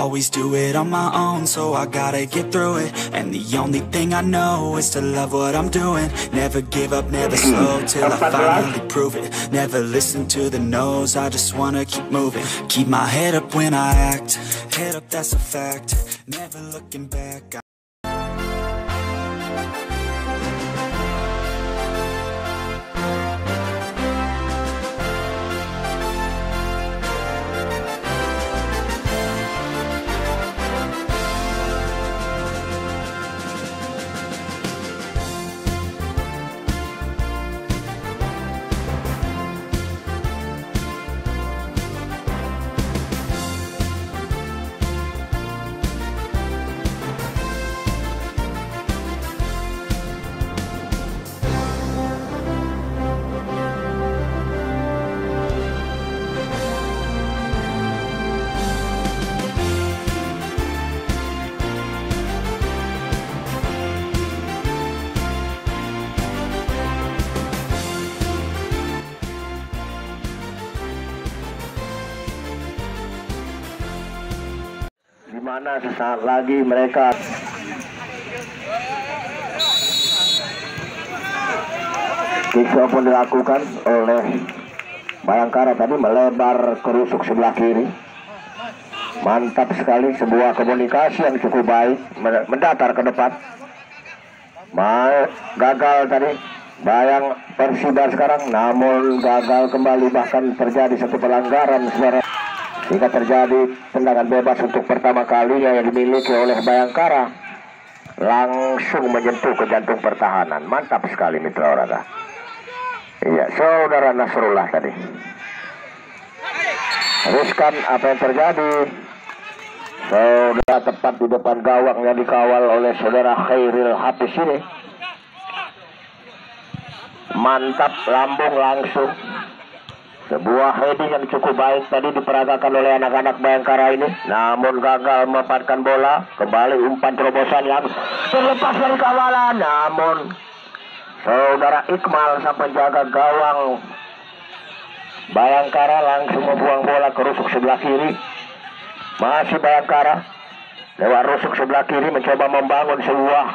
always do it on my own, so I gotta get through it. And the only thing I know is to love what I'm doing. Never give up, never slow, till I finally prove it. Never listen to the no's, I just wanna keep moving. Keep my head up when I act, head up, that's a fact. Never looking back. Dimana sesaat lagi mereka kisah pun dilakukan oleh Bayangkara tadi, melebar ke rusuk sebelah kiri. Mantap sekali, sebuah komunikasi yang cukup baik, mendatar ke depan. Gagal tadi Bayang Persiba sekarang, namun gagal kembali, bahkan terjadi satu pelanggaran saudara. Jika terjadi tendangan bebas untuk pertama kalinya yang dimiliki oleh Bayangkara, langsung menyentuh ke jantung pertahanan. Mantap sekali mitra olahraga. Iya, saudara Nasrullah tadi. Teruskan apa yang terjadi. Saudara tepat di depan gawang yang dikawal oleh saudara Khairil Hafiz ini. Mantap, lambung langsung. Sebuah heading yang cukup baik tadi diperagakan oleh anak-anak Bayangkara ini, namun gagal memanfaatkan bola. Kembali umpan terobosan yang terlepas dari kawalan, namun saudara Iqmal sang penjaga gawang Bayangkara langsung membuang bola ke rusuk sebelah kiri. Masih Bayangkara lewat rusuk sebelah kiri mencoba membangun sebuah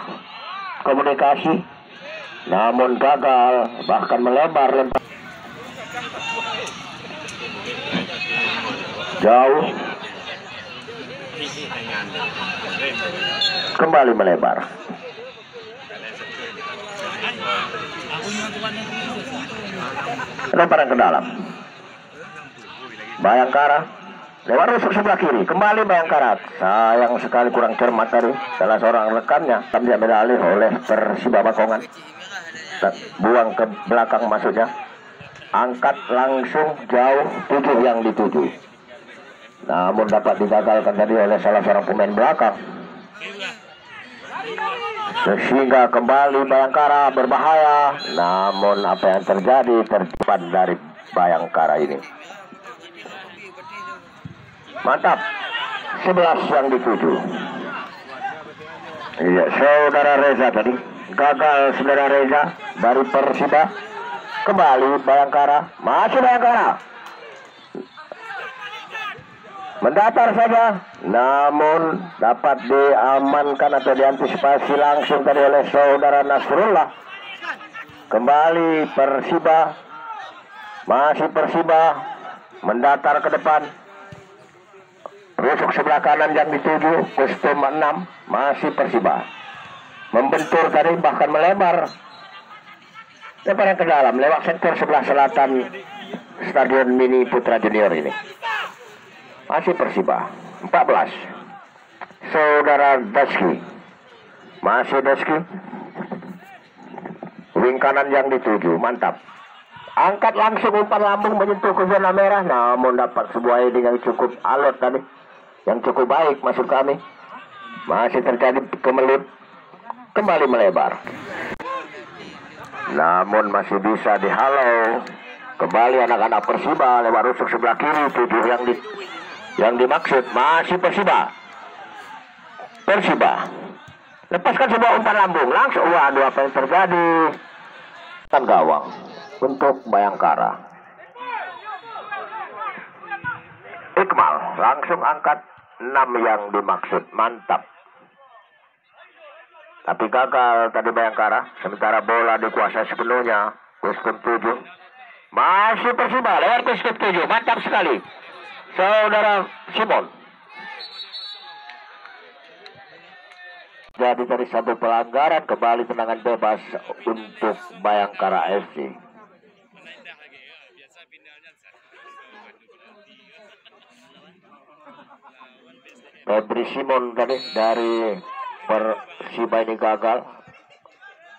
komunikasi, namun gagal, bahkan melebar jauh, kembali melebar. Lemparan ke dalam. Bayangkara lewat rusuk sebelah kiri, kembali Bayangkara. Sayang sekali kurang cermat tadi salah seorang rekannya, tapi diambil alih oleh Persiba Bakongan. Buang ke belakang maksudnya. Angkat langsung jauh, 7 yang dituju. Namun dapat digagalkan tadi oleh salah seorang pemain belakang. Sehingga kembali Bayangkara berbahaya. Namun apa yang terjadi terdepan dari Bayangkara ini. Mantap, 11 yang dituju. Iya, saudara Reza tadi. Gagal saudara Reza dari Persiba. Kembali Bayangkara, masih Bayangkara. Mendatar saja, namun dapat diamankan atau diantisipasi langsung tadi oleh saudara Nasrullah. Kembali Persiba, masih Persiba, mendatar ke depan. Rusuk sebelah kanan yang dituju, kostum 6, masih Persiba. Membentur tadi, bahkan melebar. Lemparan ke dalam lewat sektor sebelah selatan Stadion Mini Putra Junior ini. Masih Persiba 14. Saudara Deski. Masih Deski. Wing kanan yang dituju, mantap. Angkat langsung umpan lambung menyentuh ke zona merah, namun dapat sebuah heading yang cukup alot tadi, yang cukup baik maksud kami. Masih terjadi kemelut, kembali melebar. Namun masih bisa dihalau. Kembali anak-anak Persiba lewat rusuk sebelah kiri, 7 yang dimaksud. Masih Persiba. Lepaskan sebuah umpan lambung langsung. Waduh, apa yang terjadi? Kan gawang untuk Bayangkara. Iqmal langsung angkat, yang dimaksud. Mantap. Tapi gagal tadi Bayangkara. Sementara bola dikuasai sepenuhnya Kustum 7. Masih Persiba lewat Kustum 7. Mantap sekali Saudara Simon. Jadi dari satu pelanggaran, kembali tendangan bebas untuk Bayangkara FC. Febri Simon tadi dari Persiba ini gagal.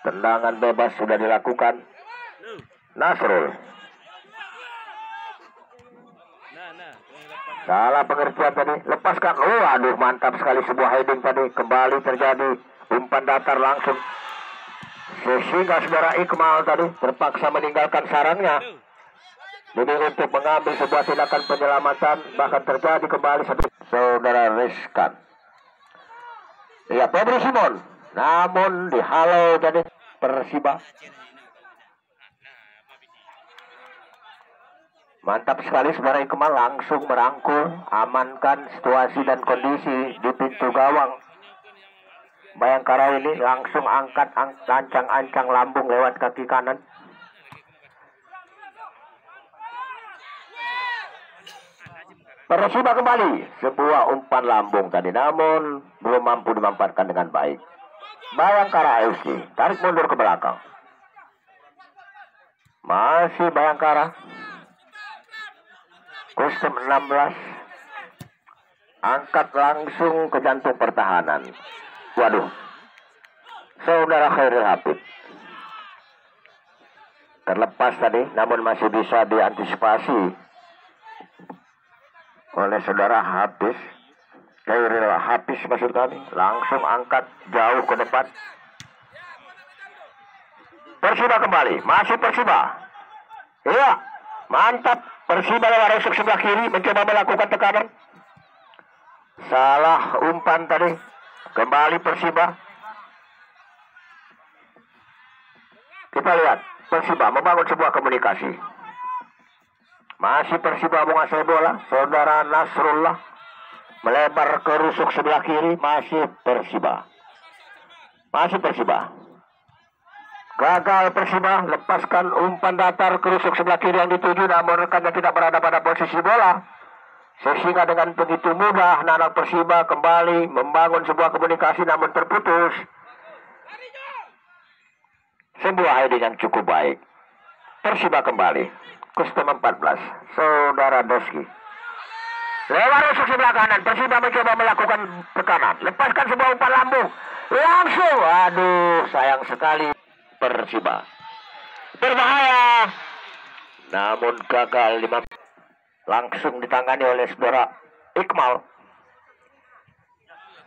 Tendangan bebas sudah dilakukan. Nasrul. Salah pengertian tadi. Lepaskan. Oh, aduh, mantap sekali sebuah heading tadi. Kembali terjadi umpan datar langsung. Sehingga saudara Iqmal tadi terpaksa meninggalkan sarangnya demi untuk mengambil sebuah tindakan penyelamatan. Bahkan terjadi kembali saudara Rizkan. Ya, Febri Simon. Namun dihalau tadi Persiba. Mantap sekali saudara Iqmal langsung merangkul, amankan situasi dan kondisi di pintu gawang. Bayangkara ini langsung angkat ancang-ancang lambung lewat kaki kanan. Persiba kembali, sebuah umpan lambung tadi, namun belum mampu dimanfaatkan dengan baik. Bayangkara FC tarik mundur ke belakang. Masih Bayangkara. Kustum 16 angkat langsung ke jantung pertahanan. Waduh, saudara Khairil Habib terlepas tadi, namun masih bisa diantisipasi oleh saudara Habis. Khairil Habis maksud kami. Langsung angkat jauh ke depan. Persiba kembali, masih Persiba. Iya, mantap. Persiba lewat rusuk sebelah kiri mencoba melakukan tekanan. Salah umpan tadi. Kembali Persiba. Kita lihat Persiba membangun sebuah komunikasi. Masih Persiba menguasai bola. Saudara Nasrullah melebar ke rusuk sebelah kiri. Masih Persiba. Masih Persiba. Gagal Persiba, lepaskan umpan datar ke rusuk sebelah kiri yang dituju, namun rekannya tidak berada pada posisi bola. Sehingga dengan begitu mudah anak Persiba kembali membangun sebuah komunikasi, namun terputus. Sebuah heading yang cukup baik. Persiba kembali. Kustum 14, saudara Doski. Lewat rusuk sebelah kanan, Persiba mencoba melakukan tekanan. Lepaskan sebuah umpan lambung. Langsung, aduh, sayang sekali. Persiba berbahaya, namun gagal. Langsung ditangani oleh saudara Iqmal.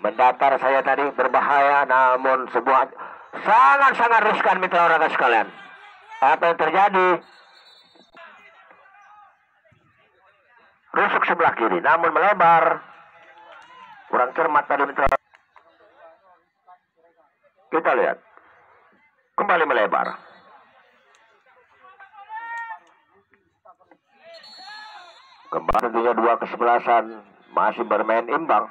Mendatar saya tadi berbahaya, namun sebuah sangat-sangat riskan mitra olahraga sekalian. Apa yang terjadi? Rusuk sebelah kiri, namun melebar. Kurang cermat tadi mitra. Kita lihat. Kembali melebar. Kembali tentunya 2 kesebelasan masih bermain imbang.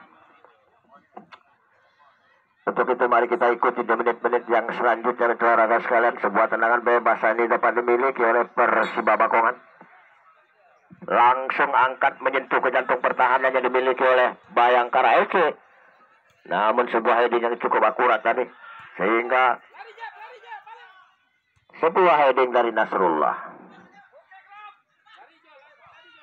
Untuk itu mari kita ikuti di menit-menit yang selanjutnya mitra olahraga sekalian. Sebuah tendangan bebas ini dapat dimiliki oleh Persiba Bakongan. Langsung angkat menyentuh ke jantung pertahanan yang dimiliki oleh Bayangkara FC. Namun sebuah heading yang cukup akurat tadi, sehingga sebuah heading dari Nasrullah.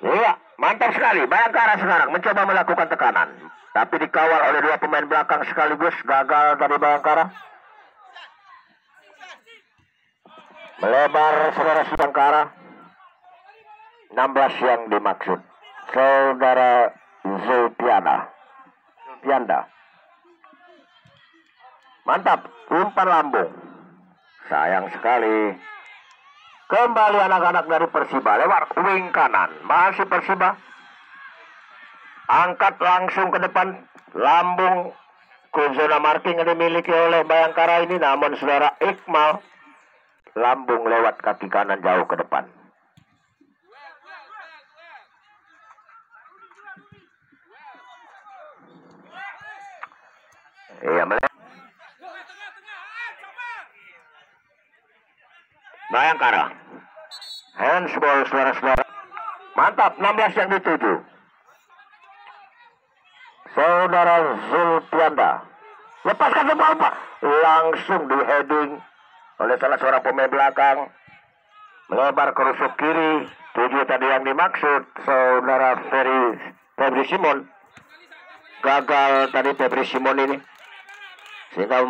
Iya, mantap sekali. Bayangkara sekarang mencoba melakukan tekanan, tapi dikawal oleh 2 pemain belakang sekaligus. Gagal dari Bayangkara. Melebar saudara Bayangkara. 16 yang dimaksud. Saudara Zulpianda. Mantap, umpan lambung. Sayang sekali. Kembali anak-anak dari Persiba lewat wing kanan. Masih Persiba. Angkat langsung ke depan. Lambung ke zona marking yang dimiliki oleh Bayangkara ini. Namun saudara Iqmal. Lambung lewat kaki kanan jauh ke depan. Iya, Bayangkara. Handsball saudara-saudara. Mantap, 16 yang dituju. Saudara Zulfianda. Lepaskan ke bawah, langsung di heading oleh salah seorang pemain belakang. Melebar ke rusuk kiri. 7 tadi yang dimaksud saudara Febri Simon. Gagal tadi Febri Simon ini, sehingga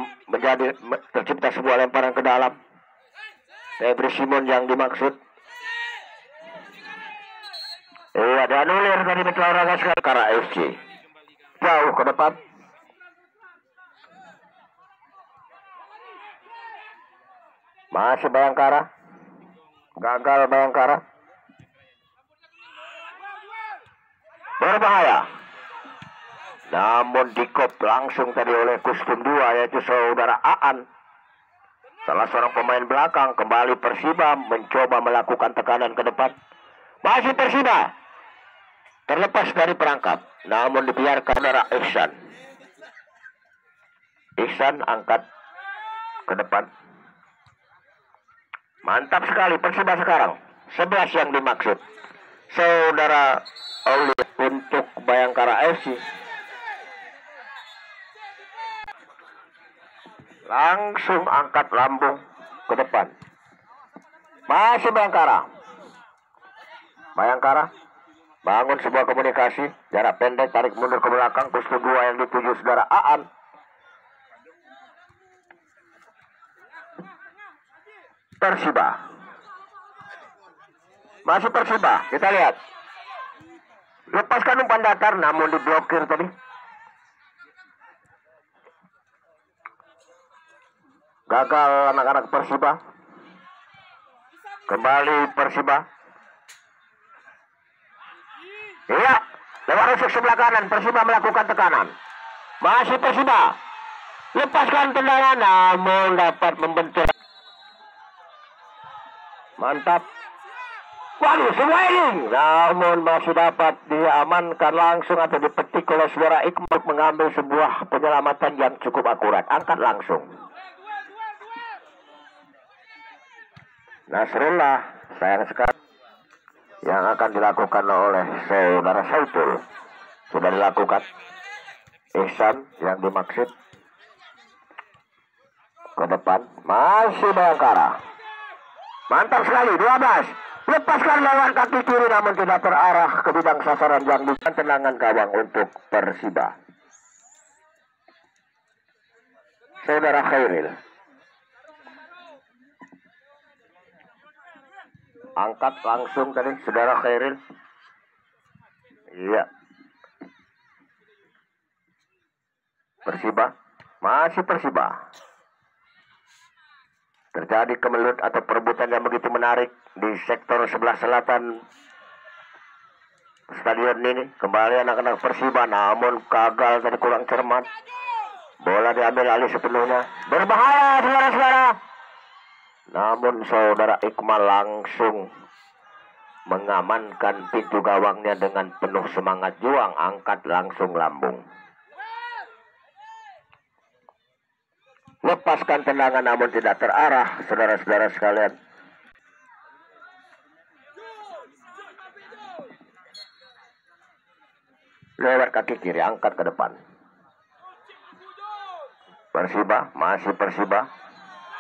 tercipta sebuah lemparan ke dalam. Febri Simon yang dimaksud. Ada anulir dari Mitra Olahraga Bayangkara FC. Jauh ke depan. Masih Bayangkara. Gagal Bayangkara. Berbahaya. Namun dikop langsung tadi oleh kostum 2, yaitu saudara Aan. Salah seorang pemain belakang. Kembali Persiba mencoba melakukan tekanan ke depan. Masih Persiba. Terlepas dari perangkap. Namun dibiarkan saudara Ihsan. Ihsan angkat ke depan. Mantap sekali Persiba sekarang. 11 yang dimaksud saudara Oli untuk Bayangkara FC. Langsung angkat lambung ke depan. Masih Bayangkara. Bayangkara bangun sebuah komunikasi jarak pendek, tarik mundur ke belakang. Kostum 2 yang dituju saudara Aan. Persiba. Masih Persiba. Kita lihat. Lepaskan umpan datar namun diblokir tadi. Gagal anak-anak Persiba. Kembali Persiba. Iya, lewat rusuk sebelah kanan. Persiba melakukan tekanan. Masih Persiba. Lepaskan tendangan namun dapat membentur. Mantap. Waduh, semua ini. Namun masih dapat diamankan langsung atau dipetik oleh saudara Iqbal, mengambil sebuah penyelamatan yang cukup akurat. Angkat langsung. Nasrullah, sayang sekali. Yang akan dilakukan oleh saudara Saiful sudah dilakukan. Ihsan yang dimaksud ke depan. Masih Bayangkara. Mantap sekali, 12. Lepaskan lawan kaki kiri namun tidak terarah ke bidang sasaran yang bukan. Tendangan gawang untuk Persiba. Saudara Khairil. Angkat langsung tadi saudara Khairil. Iya. Persiba. Masih Persiba. Terjadi kemelut atau perebutan yang begitu menarik di sektor sebelah selatan stadion ini. Kembali anak-anak Persiba namun gagal tadi, kurang cermat. Bola diambil alih sepenuhnya. Berbahaya saudara-saudara. Namun saudara Iqbal langsung mengamankan pintu gawangnya dengan penuh semangat juang. Angkat langsung lambung. Lepaskan tendangan namun tidak terarah saudara-saudara sekalian. Lewat kaki kiri, angkat ke depan. Persiba, masih Persiba.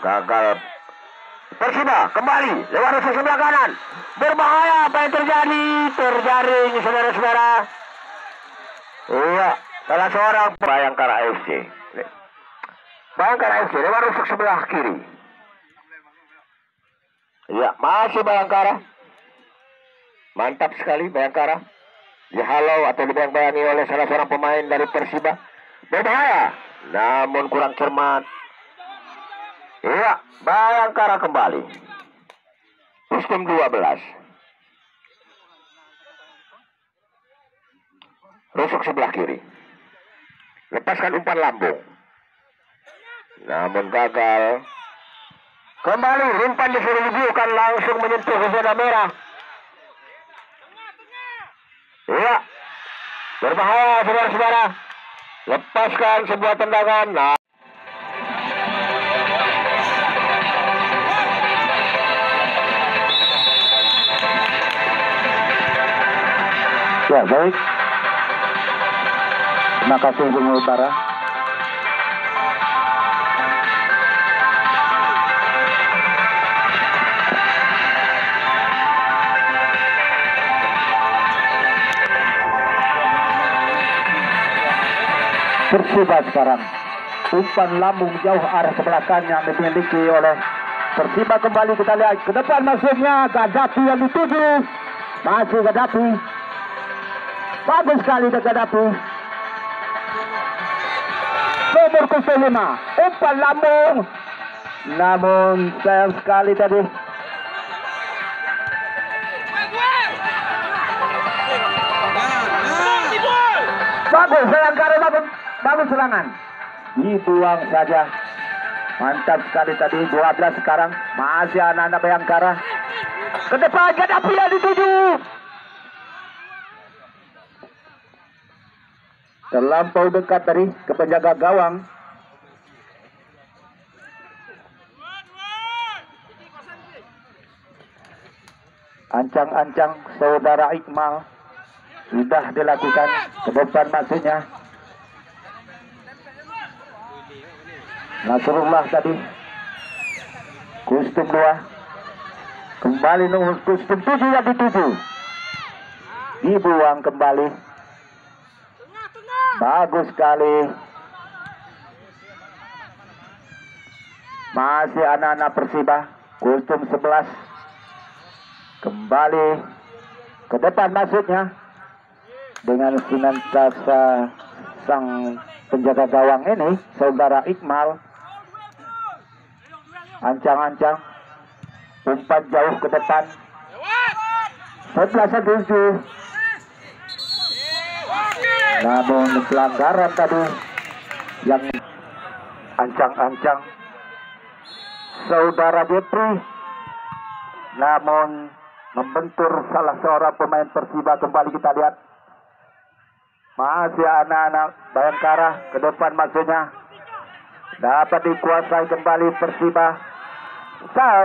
Gagal. Persiba kembali lewat rusuk sebelah kanan. Berbahaya, apa yang terjadi? Terjaring saudara-saudara. Iya, salah seorang Bayangkara FC. Bayangkara FC lewat rusuk sebelah kiri. Iya, masih Bayangkara. Mantap sekali Bayangkara. Dihalau atau dibayang-bayangi oleh salah seorang pemain dari Persiba. Berbahaya, namun kurang cermat. Iya, Bayangkara kembali. Kostum 12. Rusuk sebelah kiri. Lepaskan umpan lambung. Namun gagal. Kembali, umpan disuruh dibukan langsung menyentuh ke zona merah. Iya. Berbahaya saudara-saudara. lepaskan sebuah tendangan. Nah, ya baik. Terima kasih Bung Utara. Persiba sekarang umpan lambung jauh arah ke belakang yang dimiliki oleh Persiba. Kembali kita lihat ke depan, maksudnya Gaddafi yang dituju, masih Gaddafi, bagus sekali ke Gaddafi, nomor 05, umpan lambung, namun sayang sekali tadi. Bagus Bayangkara, bagus serangan, dibuang saja. Mantap sekali tadi. 12 sekarang, masih anak-anak Bayangkara. Ke depan Gaddafi yang dituju, terlampau dekat tadi ke penjaga gawang. Ancang-ancang saudara Iqmal sudah dilakukan ke depan maksudnya. Nasrullah tadi kostum 2, kembali nomor kostum 7 yang dituju, dibuang kembali. Bagus sekali, masih anak-anak Persiba, kostum 11 kembali ke depan maksudnya, dengan senantiasa sang penjaga gawang ini saudara Iqmal. Ancang-ancang umpan jauh ke depan, 11-7, namun pelanggaran tadi yang ancang-ancang saudara Jepri, namun membentur salah seorang pemain Persiba. Kembali kita lihat, masih anak-anak Bayangkara ke depan maksudnya, dapat dikuasai kembali Persiba.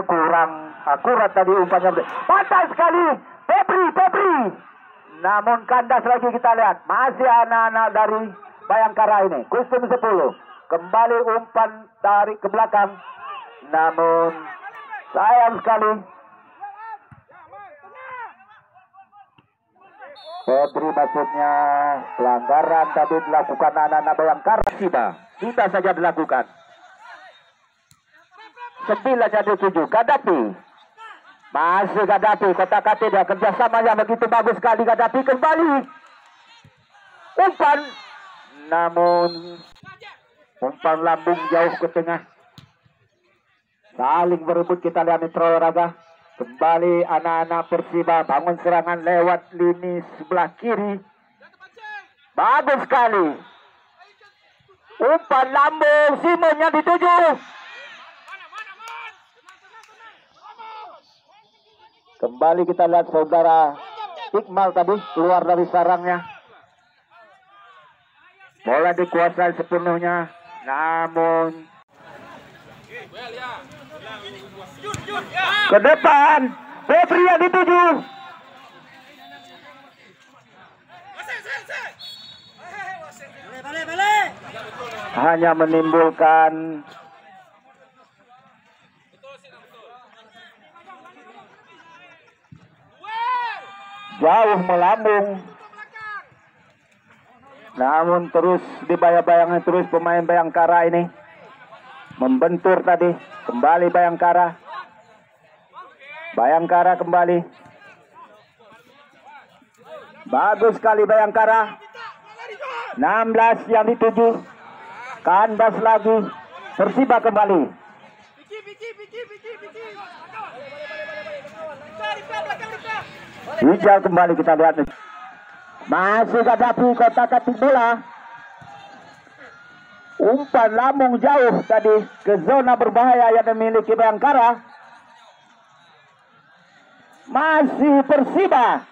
Kurang akurat tadi umpannya, patah sekali Febri, namun kandas lagi. Kita lihat masih anak-anak dari Bayangkara ini, kostum 10, kembali umpan tarik ke belakang, namun sayang sekali Febri maksudnya. Pelanggaran tadi dilakukan anak-anak Bayangkara. Kita saja dilakukan. 9-7, Gaddafi, masih Gaddafi, kotak-katik dia, kerjasamanya begitu bagus sekali. Gaddafi kembali umpan, namun umpan lambung jauh ke tengah. Saling berebut, kita lihat Mitra Olahraga. Kembali anak-anak Persiba bangun serangan lewat lini sebelah kiri. Bagus sekali umpan lambung, Simon yang dituju. Kembali kita lihat saudara Iqmal tadi keluar dari sarangnya. Bola dikuasai sepenuhnya, namun ke depan Febri yang dituju. Hanya menimbulkan jauh melambung, namun terus dibayang-bayangkan terus pemain Bayangkara ini membentur tadi. Kembali Bayangkara kembali, bagus sekali Bayangkara. 16 yang dituju, kandas lagi Persiba kembali. Hijau kembali kita lihat. Masih Gaddafi kotak-katik bola. Umpan lambung jauh tadi ke zona berbahaya yang dimiliki Bayangkara. Masih Persiba